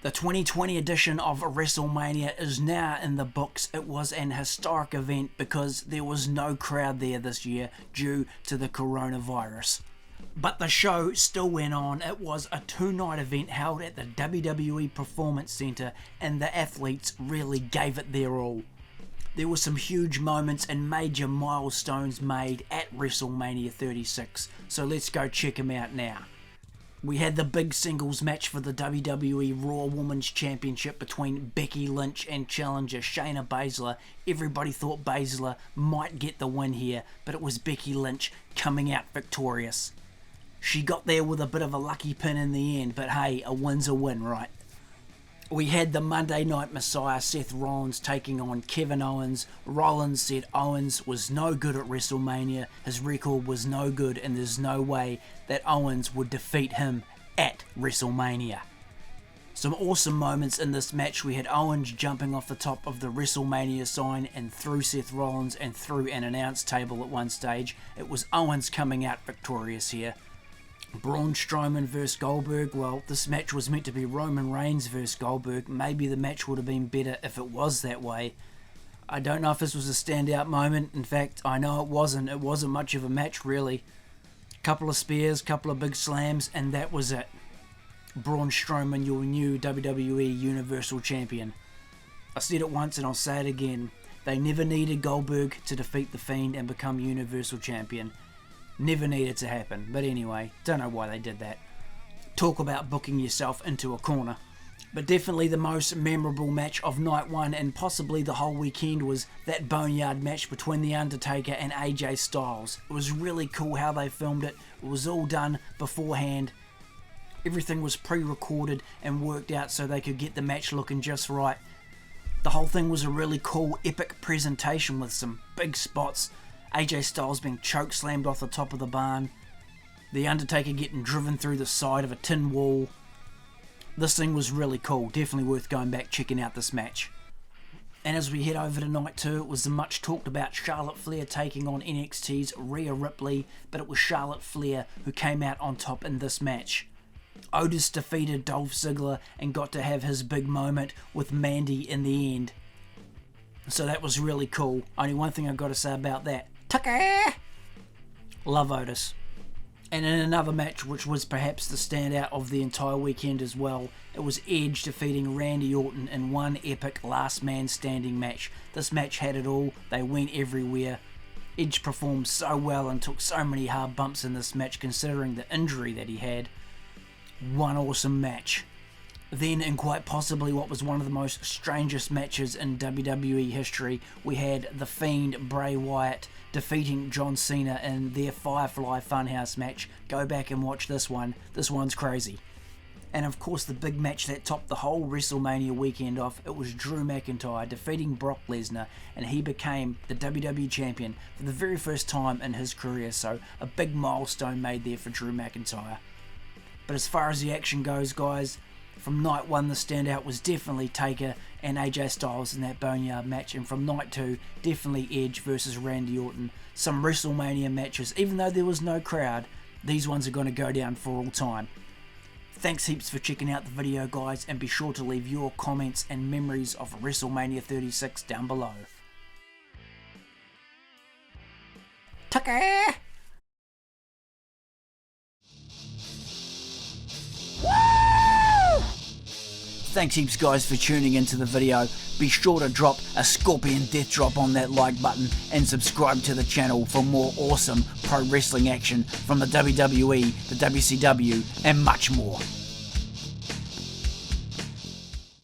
The 2020 edition of Wrestlemania is now in the books. It was an historic event because there was no crowd there this year due to the coronavirus. But the show still went on. It was a two-night event held at the WWE Performance Center, and the athletes really gave it their all. There were some huge moments and major milestones made at Wrestlemania 36, so let's go check them out now. We had the big singles match for the WWE Raw Women's Championship between Becky Lynch and challenger Shayna Baszler. Everybody thought Baszler might get the win here, but it was Becky Lynch coming out victorious. She got there with a bit of a lucky pin in the end, but hey, a win's a win, right? We had the Monday Night Messiah Seth Rollins taking on Kevin Owens. Rollins said Owens was no good at WrestleMania, his record was no good, and there's no way that Owens would defeat him at WrestleMania. Some awesome moments in this match. We had Owens jumping off the top of the WrestleMania sign and through Seth Rollins and through an announce table at one stage. It was Owens coming out victorious here. Braun Strowman vs Goldberg. Well, this match was meant to be Roman Reigns vs Goldberg. Maybe the match would have been better if it was that way. I don't know if this was a standout moment. In fact, I know it wasn't. It wasn't much of a match, really. Couple of spears, couple of big slams, and that was it. Braun Strowman, your new WWE Universal Champion. I said it once and I'll say it again. They never needed Goldberg to defeat The Fiend and become Universal Champion. Never needed to happen, but anyway, don't know why they did that. Talk about booking yourself into a corner. But definitely the most memorable match of night one and possibly the whole weekend was that Boneyard match between The Undertaker and AJ Styles. It was really cool how they filmed it. It was all done beforehand. Everything was pre-recorded and worked out so they could get the match looking just right. The whole thing was a really cool, epic presentation with some big spots. AJ Styles being choke slammed off the top of the barn. The Undertaker getting driven through the side of a tin wall. This thing was really cool. Definitely worth going back checking out this match. And as we head over to night two, it was the much talked about Charlotte Flair taking on NXT's Rhea Ripley, but it was Charlotte Flair who came out on top in this match. Otis defeated Dolph Ziggler and got to have his big moment with Mandy in the end. So that was really cool. Only one thing I've got to say about that. Tucker! Love Otis. And in another match, which was perhaps the standout of the entire weekend as well, it was Edge defeating Randy Orton in one epic last man standing match. This match had it all. They went everywhere. Edge performed so well and took so many hard bumps in this match considering the injury that he had. One awesome match. Then, in quite possibly what was one of the most strangest matches in WWE history, we had The Fiend Bray Wyatt defeating John Cena in their Firefly Funhouse match. Go back and watch this one. This one's crazy. And of course the big match that topped the whole WrestleMania weekend off, it was Drew McIntyre defeating Brock Lesnar, and he became the WWE Champion for the very first time in his career, so a big milestone made there for Drew McIntyre. But as far as the action goes, guys, from night one, the standout was definitely Taker and AJ Styles in that Boneyard match. And from night two, definitely Edge versus Randy Orton. Some WrestleMania matches, even though there was no crowd, these ones are going to go down for all time. Thanks heaps for checking out the video, guys. And be sure to leave your comments and memories of WrestleMania 36 down below. Tucker! Thanks heaps guys for tuning into the video. Be sure to drop a scorpion death drop on that like button and subscribe to the channel for more awesome pro wrestling action from the WWE, the WCW and much more.